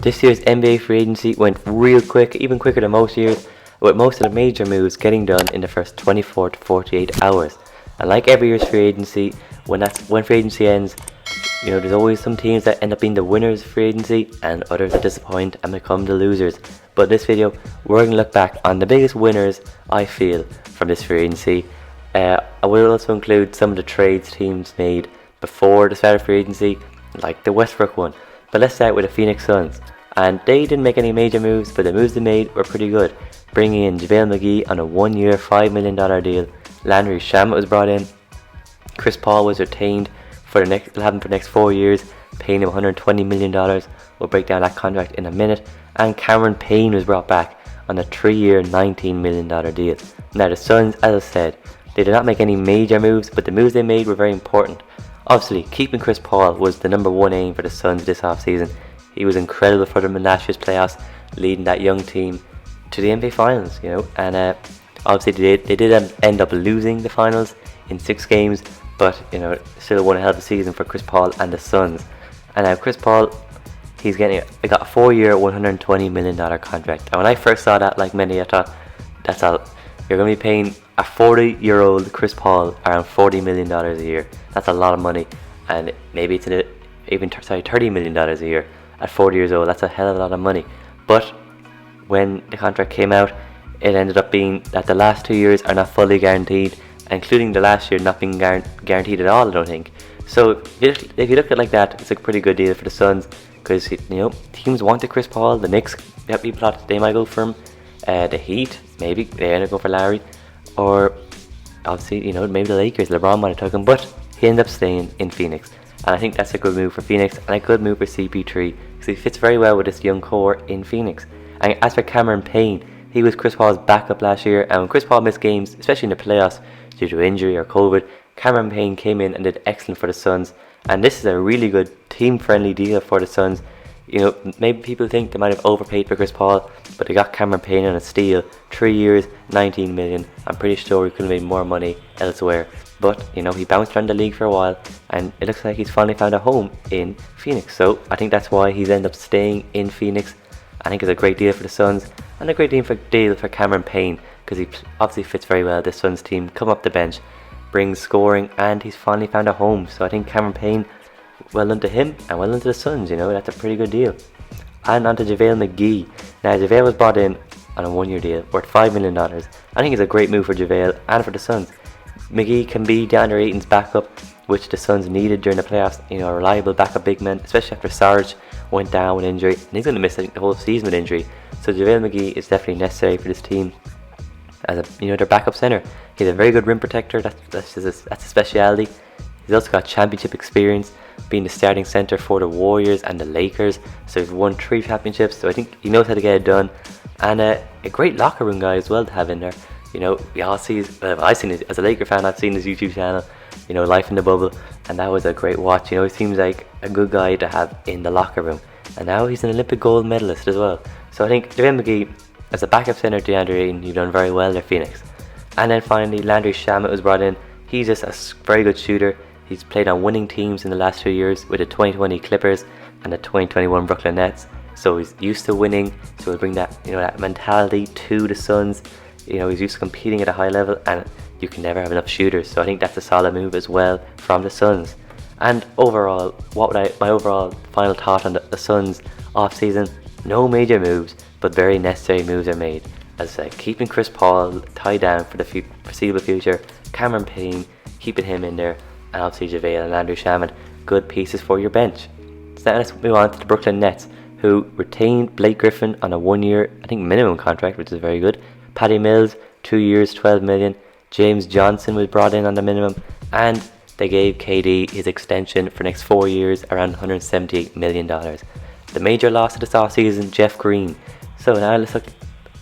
This year's NBA free agency went real quick, even quicker than most years, with most of the major moves getting done in the first 24 to 48 hours. And like every year's free agency, when free agency ends, there's always some teams that end up being the winners of free agency and others that disappoint and become the losers. But in this video, we're going to look back on the biggest winners, I feel, from this free agency. I will also include some of the trades teams made before the start of free agency, like the Westbrook one. But let's start with the Phoenix Suns. And they didn't make any major moves, but the moves they made were pretty good. Bringing in JaVale McGee on a 1-year, $5 million deal. Landry Shamet was brought in. Chris Paul was retained for the next 4 years, paying him $120 million. We'll break down that contract in a minute. And Cameron Payne was brought back on a 3-year, $19 million deal. Now the Suns, as I said, they did not make any major moves, but the moves they made were very important. Obviously, keeping Chris Paul was the number one aim for the Suns this offseason. He was incredible for them in last year's playoffs, leading that young team to the NBA Finals, And obviously they did end up losing the Finals in 6 games, but still won a hell of a season for Chris Paul and the Suns. And now Chris Paul, he got a 4-year, $120 million contract. And when I first saw that, like many, I thought, that's all. You're going to be paying a 40-year-old Chris Paul around $40 million a year. That's a lot of money, and maybe it's $30 million a year. At 40 years old, that's a hell of a lot of money. But when the contract came out, it ended up being that the last 2 years are not fully guaranteed, including the last year not being guaranteed at all, I don't think. So if you look at it like that, it's a pretty good deal for the Suns, because teams wanted Chris Paul. The Knicks, people thought they might go for him. The Heat, maybe they ended up going for Larry, or obviously maybe the Lakers. LeBron might have took him, but he ended up staying in Phoenix. And I think that's a good move for Phoenix, and a good move for CP3, because he fits very well with this young core in Phoenix. And as for Cameron Payne, he was Chris Paul's backup last year, and when Chris Paul missed games, especially in the playoffs, due to injury or COVID, Cameron Payne came in and did excellent for the Suns. And this is a really good team-friendly deal for the Suns. Maybe people think they might have overpaid for Chris Paul, but they got Cameron Payne on a steal, 3 years, $19 million. I'm pretty sure he could have made more money elsewhere. But, he bounced around the league for a while, and it looks like he's finally found a home in Phoenix. So I think that's why he's ended up staying in Phoenix. I think it's a great deal for the Suns, and a great deal for Cameron Payne, because he obviously fits very well. The Suns team come up the bench, brings scoring, and he's finally found a home. So I think Cameron Payne, well done to him, and well done to the Suns. That's a pretty good deal. And on to JaVale McGee. Now JaVale was brought in on a 1-year deal worth $5 million. I think it's a great move for JaVale and for the Suns. McGee can be DeAndre Ayton's backup, which the Suns needed during the playoffs. A reliable backup big man, especially after Sarge went down with injury, and he's going to miss the whole season with injury. So JaVale McGee is definitely necessary for this team as their backup center. He's a very good rim protector. That's a speciality. He's also got championship experience, being the starting center for the Warriors and the Lakers. So he's won 3 championships. So I think he knows how to get it done, and a great locker room guy as well to have in there. We all see I've seen it as a Laker fan. I've seen his YouTube channel, Life in the Bubble, and that was a great watch. He seems like a good guy to have in the locker room, and now he's an Olympic gold medalist as well. So I think JaVale McGee, as a backup center to DeAndre Ayton, you've done very well there, Phoenix. And then finally, Landry Shamet was brought in. He's just a very good shooter. He's played on winning teams in the last 2 years with the 2020 Clippers and the 2021 Brooklyn Nets. So he's used to winning. So he'll bring that that mentality to the Suns. He's used to competing at a high level, and you can never have enough shooters. So I think that's a solid move as well from the Suns. And overall, my overall final thought on the Suns off season? No major moves, but very necessary moves are made. As I said, keeping Chris Paul tied down for the foreseeable future, Cameron Payne, keeping him in there, and obviously JaVale and Landry Shamet, good pieces for your bench. So now let's move on to the Brooklyn Nets, who retained Blake Griffin on a 1-year, I think, minimum contract, which is very good. Patty Mills, 2 years, $12 million. James Johnson was brought in on the minimum, and they gave KD his extension for the next 4 years, around $178 million. The major loss of this offseason, Jeff Green. So now let's look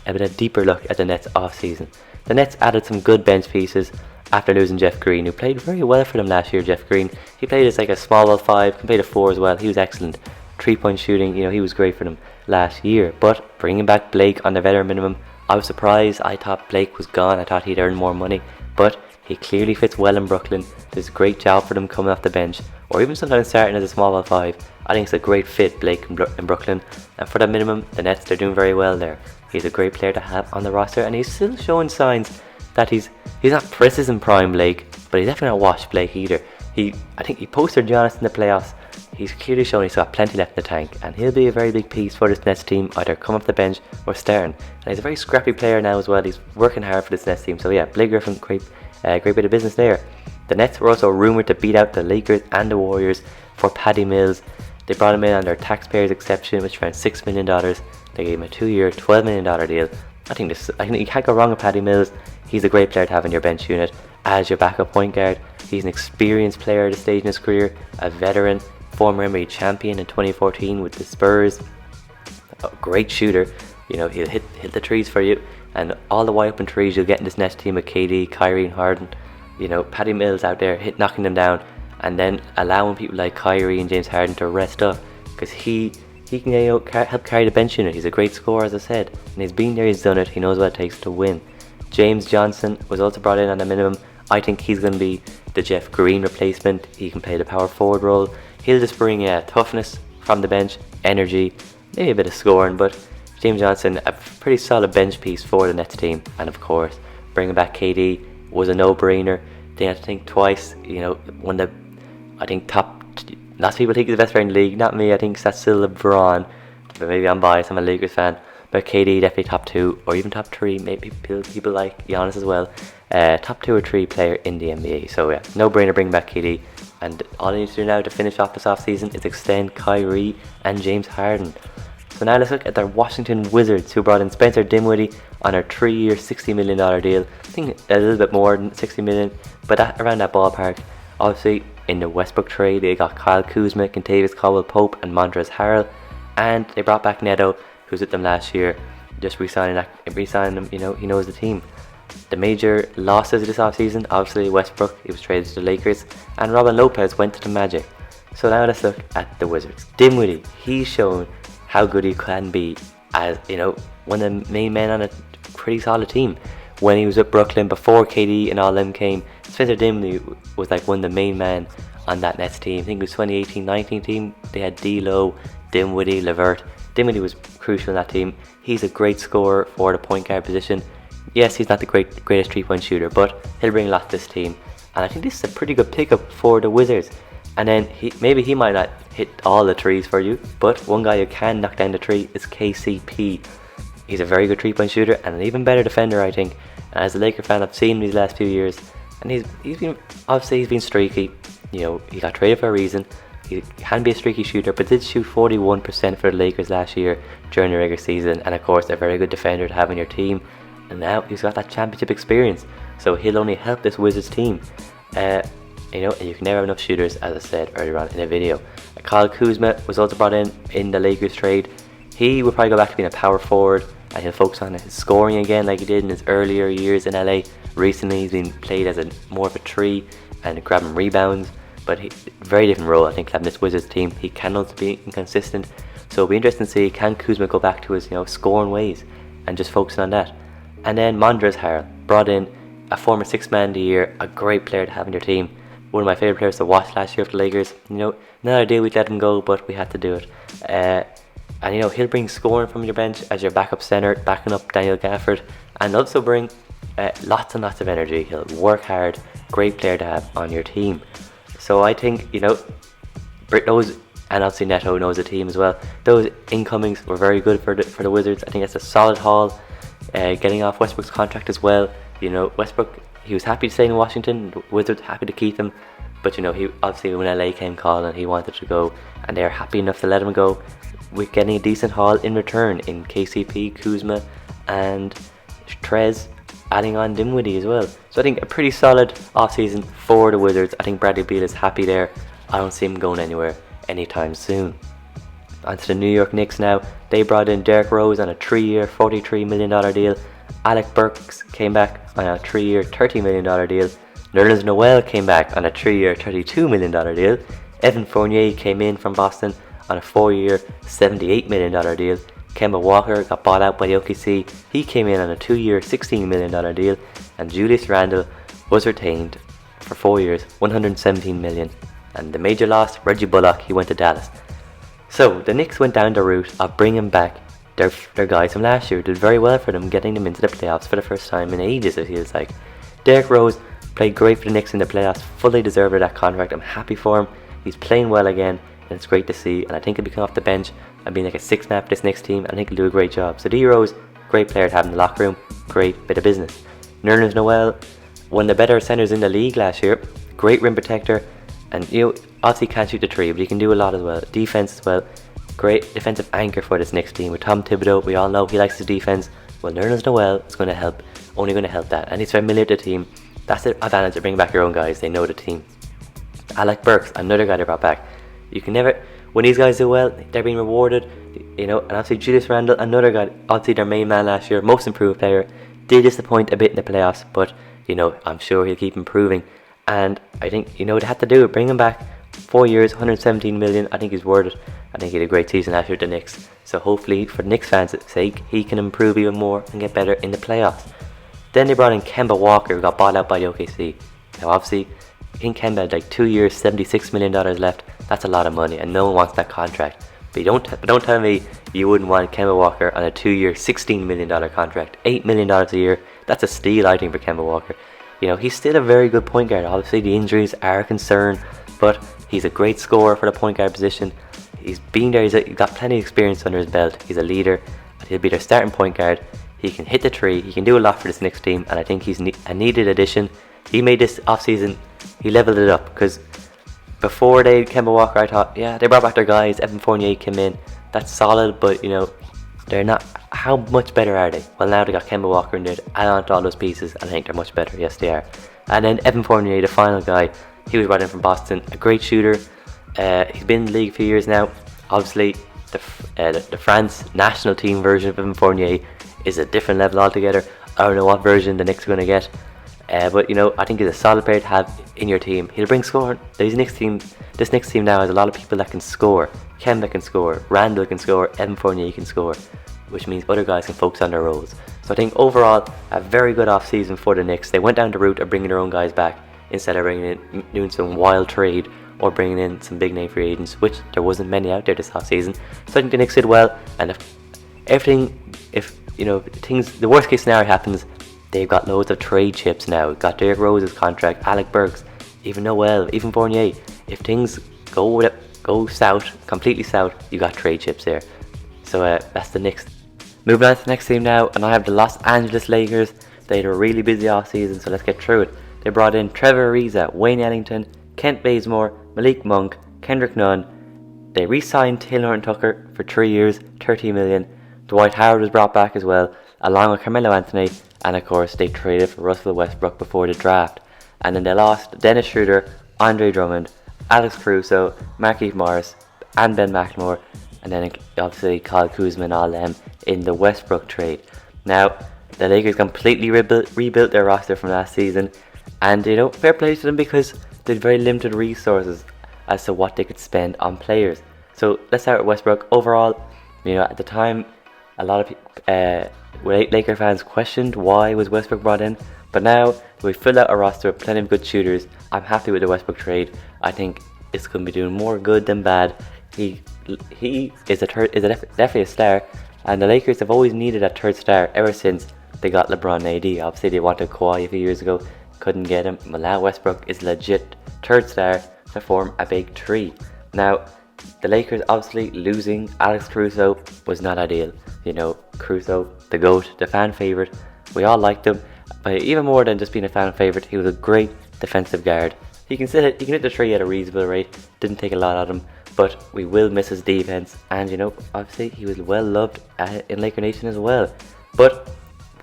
a bit of a deeper look at the Nets offseason. The Nets added some good bench pieces after losing Jeff Green, who played very well for them last year. Jeff Green, he played as like a small ball 5, can play the 4 as well. He was excellent. 3-point shooting, he was great for them last year. But bringing back Blake on the veteran minimum, I was surprised. I thought Blake was gone. I thought he'd earn more money, but he clearly fits well in Brooklyn. Does a great job for them coming off the bench, or even sometimes starting as a small ball 5. I think it's a great fit, Blake in Brooklyn. And for that minimum, the Nets, they're doing very well there. He's a great player to have on the roster, and he's still showing signs that he's not precision prime Blake, but he's definitely not washed Blake either. I think he posted Giannis in the playoffs. He's clearly shown he's got plenty left in the tank, and he'll be a very big piece for this Nets team, either come off the bench or starting. And he's a very scrappy player now as well. He's working hard for this Nets team. So yeah, Blake Griffin, great bit of business there. The Nets were also rumoured to beat out the Lakers and the Warriors for Patty Mills. They brought him in on their taxpayers exception, which around $6 million. They gave him a 2-year, $12 million deal. I think you can't go wrong with Patty Mills. He's a great player to have in your bench unit as your backup point guard. He's an experienced player at this stage in his career, a veteran, former NBA champion in 2014 with the Spurs. A great shooter. He'll hit the trees for you, and all the wide open trees you'll get in this Nets team with KD, Kyrie, and Harden. Patty Mills out there knocking them down, and then allowing people like Kyrie and James Harden to rest up, because he can help carry the bench unit. He's a great scorer, as I said, and he's been there, he's done it, he knows what it takes to win. James Johnson was also brought in on a minimum. I think he's going to be the Jeff Green replacement. He can play the power forward role. He'll just bring toughness from the bench, energy, maybe a bit of scoring, but James Johnson, a pretty solid bench piece for the Nets team. And of course, bringing back KD was a no-brainer. They had to think twice. One of the, I think, lots of people think he's the best player in the league. Not me. I think that's still LeBron, but maybe I'm biased. I'm a Lakers fan. But KD definitely top 2 or even top 3. Maybe people like Giannis as well. Top 2 or 3 player in the NBA. So yeah, no brainer bring back KD. And all he needs to do now to finish off this offseason is extend Kyrie and James Harden. So now let's look at their Washington Wizards, who brought in Spencer Dinwiddie on a 3-year, $60 million deal. I think a little bit more than $60 million, but around that ballpark. Obviously, in the Westbrook trade, they got Kyle Kuzma, Kentavious Caldwell-Pope, and Montrezl Harrell. And they brought back Neto, who was with them last year, just re-signing him. He knows the team. The major losses this offseason, obviously Westbrook, he was traded to the Lakers, and Robin Lopez went to the Magic. So now let's look at the Wizards. Dinwiddie, he's shown how good he can be as, one of the main men on a pretty solid team. When he was at Brooklyn, before KD and all them came, Spencer Dinwiddie was like one of the main men on that Nets team. I think it was 2018-19 team. They had D'Lo, Dinwiddie, LeVert. Dinwiddie was crucial in that team. He's a great scorer for the point guard position. Yes, he's not the greatest 3-point shooter, but he'll bring a lot to this team. And I think this is a pretty good pickup for the Wizards. And then maybe he might not hit all the threes for you, but one guy who can knock down the three is KCP. He's a very good 3-point shooter and an even better defender, I think. And as a Laker fan, I've seen him these last few years, and he's been streaky. He got traded for a reason. He can be a streaky shooter, but did shoot 41% for the Lakers last year during the regular season. And of course, a very good defender to have on your team. And now he's got that championship experience, so he'll only help this Wizards team. And you can never have enough shooters, as I said earlier on in the video. Kyle Kuzma was also brought in the Lakers trade. He will probably go back to being a power forward, and he'll focus on his scoring again like he did in his earlier years in LA. Recently he's been played as more of a 3 and grabbing rebounds, but very different role. I think having this Wizards team, he can also be inconsistent, so it'll be interesting to see, can Kuzma go back to his scoring ways and just focusing on that. And then Montrezl Harrell, brought in a former 6th man of the year, a great player to have in your team. One of my favourite players to watch last year for the Lakers. Another idea we'd let him go, but we had to do it. And he'll bring scoring from your bench as your backup centre, backing up Daniel Gafford, and also bring lots and lots of energy. He'll work hard, great player to have on your team. So I think, Britt knows, and obviously Neto knows the team as well. Those incomings were very good for the Wizards. I think that's a solid haul. Getting off Westbrook's contract as well. Westbrook, he was happy to stay in Washington. The Wizards happy to keep him, but he obviously when LA came calling, he wanted to go, and they're happy enough to let him go, with getting a decent haul in return in KCP, Kuzma, and Trez, adding on Dinwiddie as well. So I think a pretty solid offseason for the Wizards. I think Bradley Beal is happy there. I don't see him going anywhere anytime soon. On to the New York Knicks now. They brought in Derrick Rose on a 3-year, $43 million deal. Alec Burks came back on a 3-year, $30 million deal. Nerlens Noel came back on a 3-year, $32 million deal. Evan Fournier came in from Boston on a 4-year, $78 million deal. Kemba Walker got bought out by the OKC. He came in on a 2-year, $16 million deal. And Julius Randle was retained for 4 years, $117 million. And the major loss, Reggie Bullock, he went to Dallas. So the Knicks went down the route of bringing back their guys from last year. Did very well for them, getting them into the playoffs for the first time in ages, it feels like. Derrick Rose played great for the Knicks in the playoffs, fully deserved that contract. I'm happy for him. He's playing well again, and it's great to see. And I think he'll be coming off the bench and being like a six man for this Knicks team. I think he'll do a great job. So D Rose, great player to have in the locker room, great bit of business. Nerlens Noel, one of the better centers in the league last year, great rim protector, and obviously can't shoot the three, but he can do a lot as well. Defense as well, great defensive anchor for this Knicks team. With Tom Thibodeau, we all know he likes his defense. Well, Nerlens Noel is going to help, only going to help that, and he's familiar with the team. That's the advantage of bringing back your own guys. They know the team. Alec Burks, another guy they brought back. You can never, when these guys do well, they're being rewarded. And obviously Julius Randle, another guy, obviously their main man last year, most improved player, did disappoint a bit in the playoffs, but I'm sure he'll keep improving. And I think they had to do it, bring him back. 4 years, 117 million. I think he's worth it. I think he had a great season last year at the Knicks. So hopefully, for the Knicks fans' sake, he can improve even more and get better in the playoffs. Then they brought in Kemba Walker, who got bought out by the OKC. Now, obviously, in Kemba had like 2 years, $76 million left. That's a lot of money, and no one wants that contract. But don't tell me you wouldn't want Kemba Walker on a 2-year, $16 million contract. $8 million a year. That's a steal, I think, for Kemba Walker. He's still a very good point guard. Obviously, the injuries are a concern, but he's a great scorer for the point guard position. He's been there. He's got plenty of experience under his belt. He's a leader. He'll be their starting point guard. He can hit the three. He can do a lot for this Knicks team, and I think he's a needed addition. He made this offseason, he leveled it up, because before they Kemba Walker, I thought, yeah, they brought back their guys. Evan Fournier came in. That's solid, but they're not. How much better are they? Well, now they got Kemba Walker in there to add on to all those pieces, and I think they're much better. Yes, they are. And then Evan Fournier, the final guy, he was brought in from Boston, a great shooter. He's been in the league a few years now. Obviously, the France national team version of Evan Fournier is a different level altogether. I don't know what version the Knicks are going to get, but I think he's a solid player to have in your team. He'll bring scoring. This Knicks team now has a lot of people that can score. Kemba can score, Randall can score, Evan Fournier can score, which means other guys can focus on their roles. So I think overall, a very good off-season for the Knicks. They went down the route of bringing their own guys back instead of doing some wild trade or bringing in some big name free agents, which there wasn't many out there this off-season. So I think the Knicks did well, and if the worst case scenario happens, they've got loads of trade chips now. Got Derrick Rose's contract, Alec Burks, even Noel, even Fournier. If things go south, completely south, you got trade chips there. So that's the Knicks. Moving on to the next team now, and I have the Los Angeles Lakers. They had a really busy off-season, so let's get through it. They brought in Trevor Ariza, Wayne Ellington, Kent Bazemore, Malik Monk, Kendrick Nunn. They re-signed Taylor Horton-Tucker for 3 years, $30 million. Dwight Howard was brought back as well, along with Carmelo Anthony, and of course they traded for Russell Westbrook before the draft. And then they lost Dennis Schroeder, Andre Drummond, Alex Caruso, Markieff Morris, and Ben McLemore, and then obviously Kyle Kuzma and all them in the Westbrook trade. Now, the Lakers completely rebuilt their roster from last season, and fair play to them, because they had very limited resources as to what they could spend on players. So let's start with Westbrook. Overall, at the time, a lot of Laker fans questioned why was Westbrook brought in, but now we filled out a roster with plenty of good shooters. I'm happy with the Westbrook trade. I think it's going to be doing more good than bad. He is definitely a star, and the Lakers have always needed a third star ever since they got LeBron and AD. Obviously they wanted Kawhi a few years ago, couldn't get him. Well, now Westbrook is legit third star to form a big three. Now the Lakers obviously losing Alex Caruso was not ideal. Caruso, the GOAT, the fan favourite. We all liked him, but even more than just being a fan favourite, he was a great defensive guard. He can hit the three at a reasonable rate. Didn't take a lot out of him, but we will miss his defense. And obviously he was well loved in Laker Nation as well. But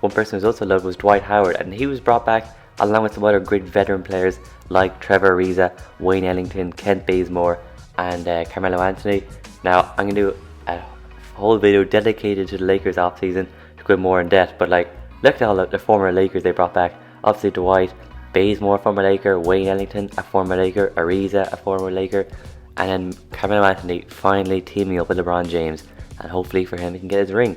one person who was also loved was Dwight Howard, and he was brought back along with some other great veteran players like Trevor Ariza, Wayne Ellington, Kent Bazemore, and Carmelo Anthony. Now I'm gonna do a whole video dedicated to the Lakers offseason to go more in depth, but look at all the former Lakers they brought back. Obviously Dwight, Bazemore, former Laker, Wayne Ellington, a former Laker, Ariza, a former Laker, and then Carmelo Anthony finally teaming up with LeBron James, and hopefully for him he can get his ring.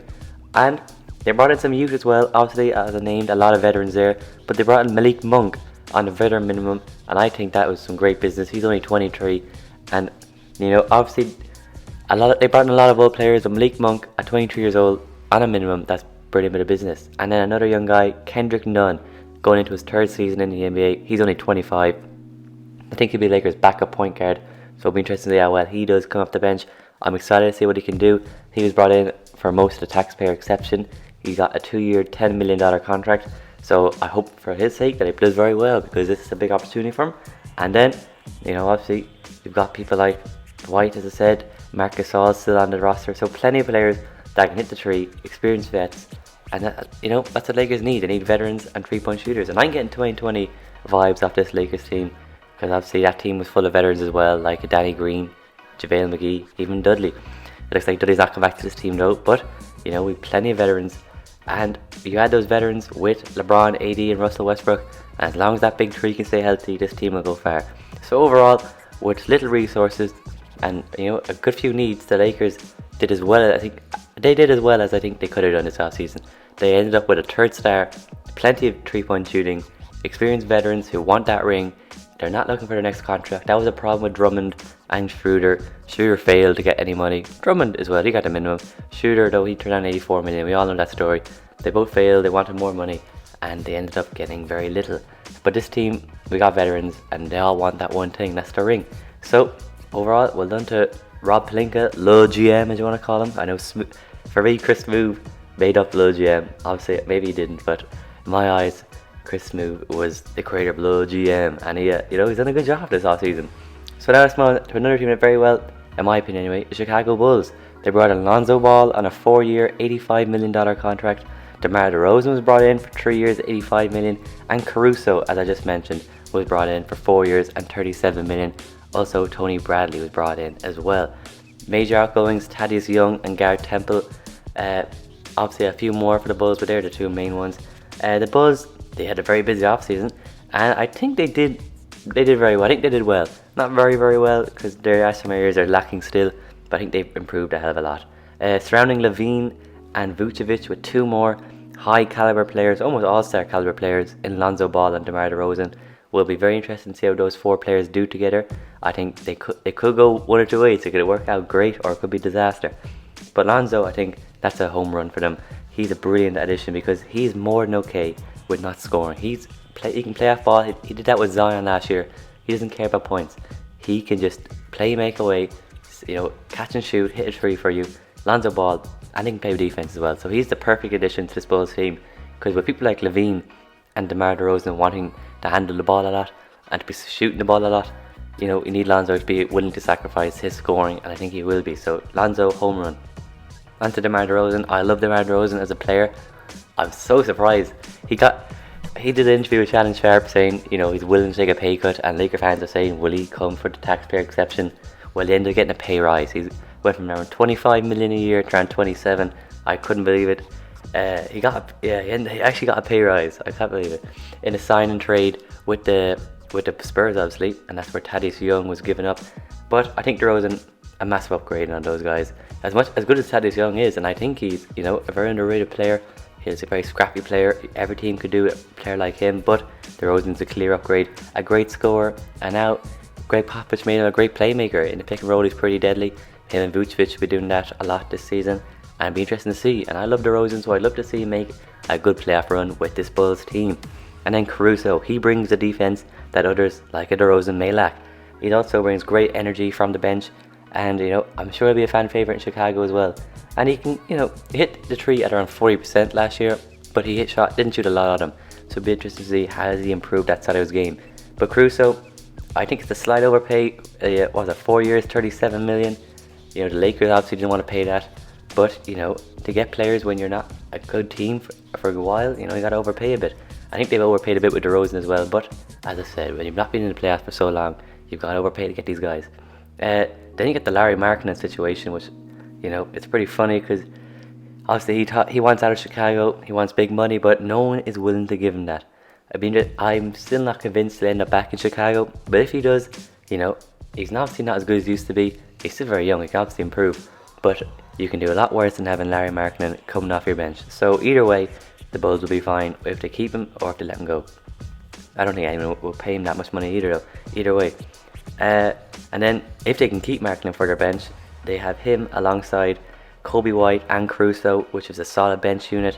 And they brought in some youth as well. Obviously, as I named, a lot of veterans there, but they brought in Malik Monk on a veteran minimum, and I think that was some great business. He's only 23, and obviously They brought in a lot of old players. Malik Monk at 23 years old on a minimum. That's brilliant bit of business. And then another young guy, Kendrick Nunn, going into his third season in the NBA. He's only 25. I think he'll be Lakers' backup point guard. So it'll be interesting to see how well he does come off the bench. I'm excited to see what he can do. He was brought in for most of the taxpayer exception. He got a 2-year, $10 million contract. So I hope for his sake that he plays very well, because this is a big opportunity for him. And then, obviously, you've got people like White, as I said, Marc Gasol still on the roster. So plenty of players that can hit the three, experienced vets. And that's what Lakers need. They need veterans and three-point shooters. And I'm getting 2020 vibes off this Lakers team, because obviously that team was full of veterans as well, like Danny Green, JaVale McGee, even Dudley. It looks like Dudley's not come back to this team though, but we've plenty of veterans. And you add those veterans with LeBron, AD and Russell Westbrook, and as long as that big three can stay healthy, this team will go far. So overall, with little resources and a good few needs, the Lakers did as well as I think they could have done this offseason. They ended up with a third star, plenty of 3-point shooting, experienced veterans who want that ring. They're not looking for their next contract. That was a problem with Drummond and Schroeder. Schroeder failed to get any money. Drummond as well, he got the minimum. Schroeder, though, he turned down 84 million. We all know that story. They both failed, they wanted more money, and they ended up getting very little. But this team, we got veterans, and they all want that one thing, that's the ring. So, overall, well done to Rob Pelinka, Lil GM as you want to call him. I know, for me, Chris Smoove made up Lil GM. Obviously, maybe he didn't, but in my eyes, Chris Smoove was the creator of Lil GM, and he's done a good job this offseason. So now let's move on to another team that did very well, in my opinion anyway, the Chicago Bulls. They brought in Lonzo Ball on a 4-year, $85 million contract. DeMar DeRozan was brought in for 3 years, $85 million, and Caruso, as I just mentioned, was brought in for 4 years and $37 million. Also, Tony Bradley was brought in as well. Major outgoings, Thaddeus Young and Garrett Temple. Obviously, a few more for the Bulls, but they're the two main ones. The Bulls, they had a very busy offseason, and I think they did very well. I think they did well. Not very, very well, because there are some areas they're lacking still, but I think they've improved a hell of a lot. Surrounding Levine and Vucevic with two more high caliber players, almost all-star caliber players in Lonzo Ball and DeMar DeRozan. Will be very interesting to see how those four players do together. I think they could go one or two ways. It could work out great, or it could be disaster. But Lonzo, I think that's a home run for them. He's a brilliant addition, because he's more than okay with not scoring. He can play off ball. He did that with Zion last year. He doesn't care about points. He can just play, make away, catch and shoot, hit a three for you. Lonzo Ball, and he can play defense as well. So he's the perfect addition to this Bulls team, because with people like Levine and DeMar DeRozan wanting to handle the ball a lot and to be shooting the ball a lot, you need Lonzo to be willing to sacrifice his scoring, and I think he will be. So Lonzo, home run. On to DeMar DeRozan. I love DeMar DeRozan as a player. I'm so surprised. He did an interview with Shannon Sharp saying, he's willing to take a pay cut, and Laker fans are saying, will he come for the taxpayer exception? Well, he ended up getting a pay rise. He went from around 25 million a year to around 27. I couldn't believe it. He actually got a pay rise. I can't believe it. In a sign and trade with the Spurs, obviously, and that's where Thaddeus Young was given up. But I think DeRozan, a massive upgrade on those guys. As good as Thaddeus Young is, and I think he's a very underrated player. He's a very scrappy player. Every team could do a player like him, but DeRozan's a clear upgrade. A great scorer, and now Greg Popovich made him a great playmaker. In the pick and roll, he's pretty deadly. Him and Vucevic will be doing that a lot this season, and it'll be interesting to see. And I love DeRozan, so I'd love to see him make a good playoff run with this Bulls team. And then Caruso, he brings the defense that others like a DeRozan may lack. He also brings great energy from the bench, and I'm sure he'll be a fan favourite in Chicago as well. And he can, he hit the three at around 40% last year, but didn't shoot a lot on him. So it'll be interesting to see how he improved that side of his game. But Caruso, I think it's a slight overpay. 4 years, 37 million. The Lakers obviously didn't want to pay that. But, to get players when you're not a good team for a while, you got to overpay a bit. I think they've overpaid a bit with DeRozan as well. But, as I said, when you've not been in the playoffs for so long, you've got to overpay to get these guys. Then you get the Larry Markkinen situation, which, it's pretty funny, because obviously he wants out of Chicago, he wants big money, but no one is willing to give him that. I'm still not convinced he'll end up back in Chicago, but if he does, he's obviously not as good as he used to be. He's still very young, he can obviously improve, but you can do a lot worse than having Larry Markkinen coming off your bench. So either way, the Bulls will be fine if they keep him or if they let him go. I don't think anyone will pay him that much money either way. And then if they can keep Markkinen for their bench, They have him alongside Kobe White and Caruso, which is a solid bench unit.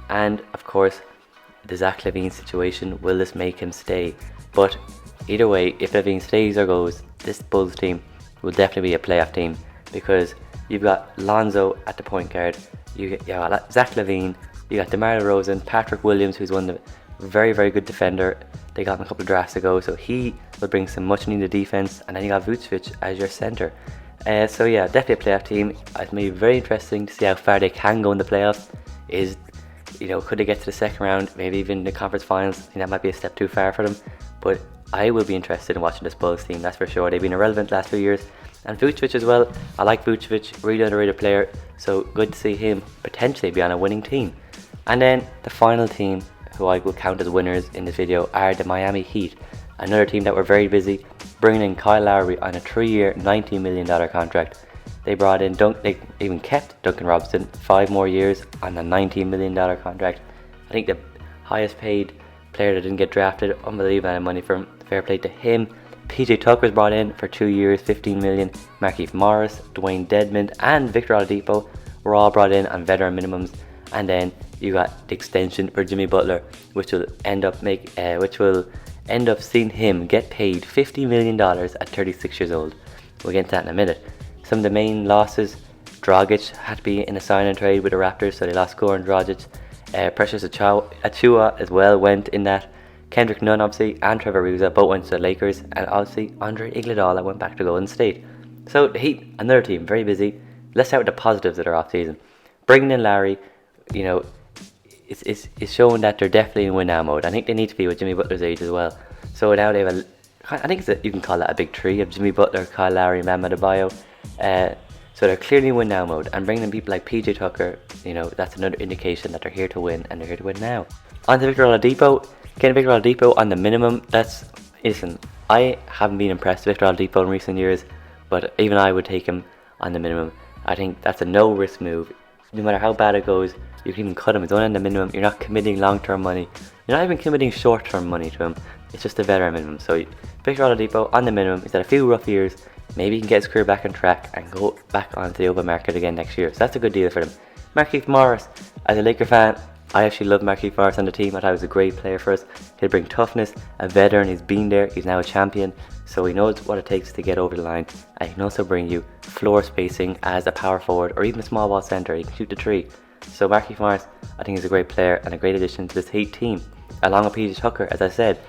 And of course, the Zach LaVine situation, will this make him stay? But either way, if LaVine stays or goes, this Bulls team will definitely be a playoff team, because you've got Lonzo at the point guard, you got Zach LaVine, you got DeMar DeRozan, Patrick Williams, who's one of the very good defender. They got him a couple of drafts ago, so he will bring some much needed defense. And then you got Vucevic as your center. So yeah, definitely a playoff team. It's going to be very interesting to see how far they can go in the playoffs. Could they get to the second round, maybe even the conference finals? I think that might be a step too far for them. But I will be interested in watching this Bulls team, that's for sure. They've been irrelevant the last few years. And Vucevic as well. I like Vucevic, really underrated player. So good to see him potentially be on a winning team. And then the final team, who I will count as winners in this video, are the Miami Heat. Another team that were very busy, bringing in Kyle Lowry on a 3-year, $19 million contract. They brought in they even kept Duncan Robinson 5 more years on a $19 million contract. I think the highest paid player that didn't get drafted, unbelievable amount of money from him. Fair play to him. PJ Tucker was brought in for 2 years, $15 million. Markieff Morris, Dwayne Dedmon, and Victor Oladipo were all brought in on veteran minimums. And then you got the extension for Jimmy Butler, which will end up seeing him get paid $50 million at 36 years old. We'll get into that in a minute. Some of the main losses: Dragic had to be in a sign and trade with the Raptors, so they lost Goran Dragic. Precious Achiuwa as well went in that. Kendrick Nunn, obviously, and Trevor Ariza both went to the Lakers, and obviously Andre Iguodala went back to Golden State. So the Heat, another team, very busy. Let's start with the positives of their off-season. Bringing in Larry, it's showing that they're definitely in win-now mode. I think they need to be with Jimmy Butler's age as well. So now they have you can call that a big tree of Jimmy Butler, Kyle Lowry, and Bam Adebayo. So they're clearly in win-now mode, and bringing in people like PJ Tucker, that's another indication that they're here to win, and they're here to win now. On to Victor Oladipo. Getting Victor Oladipo on the minimum, I haven't been impressed with Victor Oladipo in recent years, but even I would take him on the minimum. I think that's a no-risk move. No matter how bad it goes, you can even cut him. It's only on the minimum. You're not committing long-term money. You're not even committing short-term money to him. It's just a veteran minimum. So Victor Oladipo on the minimum. He's had a few rough years. Maybe he can get his career back on track and go back onto the open market again next year. So that's a good deal for them. Markieff Morris, as a Laker fan, I actually love Markieff Morris on the team. I thought he was a great player for us. He'll bring toughness, a veteran. He's been there. He's now a champion. So he knows what it takes to get over the line. And he can also bring you floor spacing as a power forward or even a small ball center. He can shoot the three. So Markieff Morris, I think, is a great player and a great addition to this Heat team. Along with PJ Tucker, as I said,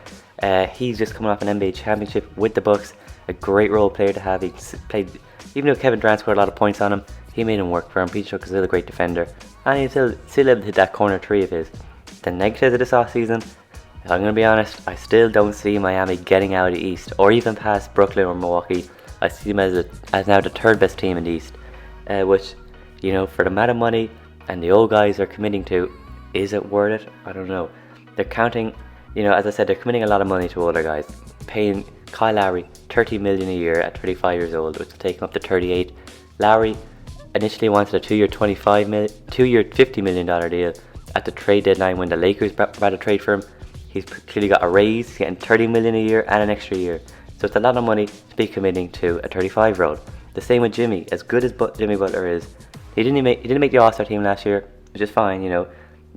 he's just coming off an NBA championship with the Bucks. A great role player to have. He played, even though Kevin Durant scored a lot of points on him, he made him work for him. PJ Tucker is still a great defender, and he's still able to hit that corner three of his. The negatives of this offseason, if I'm going to be honest, I still don't see Miami getting out of the East or even past Brooklyn or Milwaukee. I see them as now the third best team in the East, which, for the amount of money and the old guys are committing to, is it worth it? I don't know. They're counting, as I said, they're committing a lot of money to older guys, paying Kyle Lowry $30 million a year at 35 years old, which will take him up to 38. Lowry initially wanted a 2-year $50 million deal at the trade deadline when the Lakers brought a trade for him. He's clearly got a raise. He's getting $30 million a year and an extra year, so it's a lot of money to be committing to a 35-year-old. The same with Jimmy. As good as Jimmy Butler is, he didn't make the All-Star team last year, which is fine.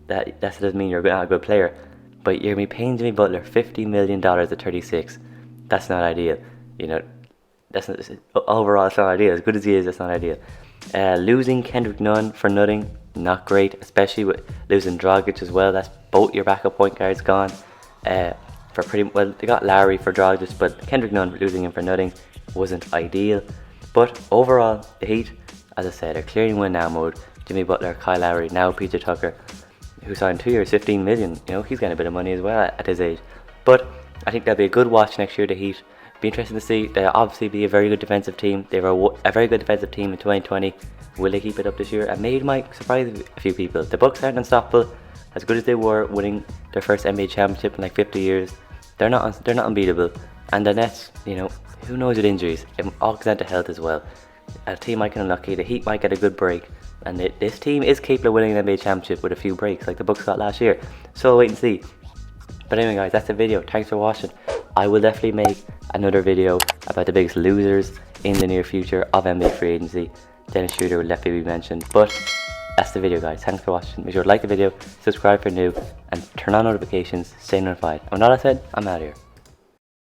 That doesn't mean you're not a good player, but you're gonna be paying Jimmy Butler $50 million at 36. That's not ideal. Overall, it's not ideal. As good as he is, that's not ideal. Losing Kendrick Nunn for nothing, not great, especially with losing Dragic as well. That's both your backup point guards gone. They got Lowry for Dragic, but Kendrick Nunn, losing him for nothing, wasn't ideal. But overall, the Heat, as I said, are clearly in win-now mode. Jimmy Butler, Kyle Lowry, now PJ Tucker, who signed 2 years, $15 million. He's getting a bit of money as well at his age. But I think that'll be a good watch next year, the Heat. Be interesting to see. They'll obviously be a very good defensive team. They were a very good defensive team in 2020. Will they keep it up this year? And maybe it might surprise a few people. The Bucks aren't unstoppable. As good as they were, winning their first NBA championship in like 50 years, they're not unbeatable. And the Nets, who knows with injuries? It all comes down to health as well. A team might get unlucky. The Heat might get a good break, and this team is capable of winning an NBA championship with a few breaks, like the Bucks got last year. So we'll wait and see. But anyway, guys, that's the video. Thanks for watching. I will definitely make another video about the biggest losers in the near future of NBA free agency. Dennis Schroeder will definitely be mentioned. But that's the video, guys. Thanks for watching. Make sure to like the video, subscribe for new, and turn on notifications, stay notified. And with all that said, I'm out of here.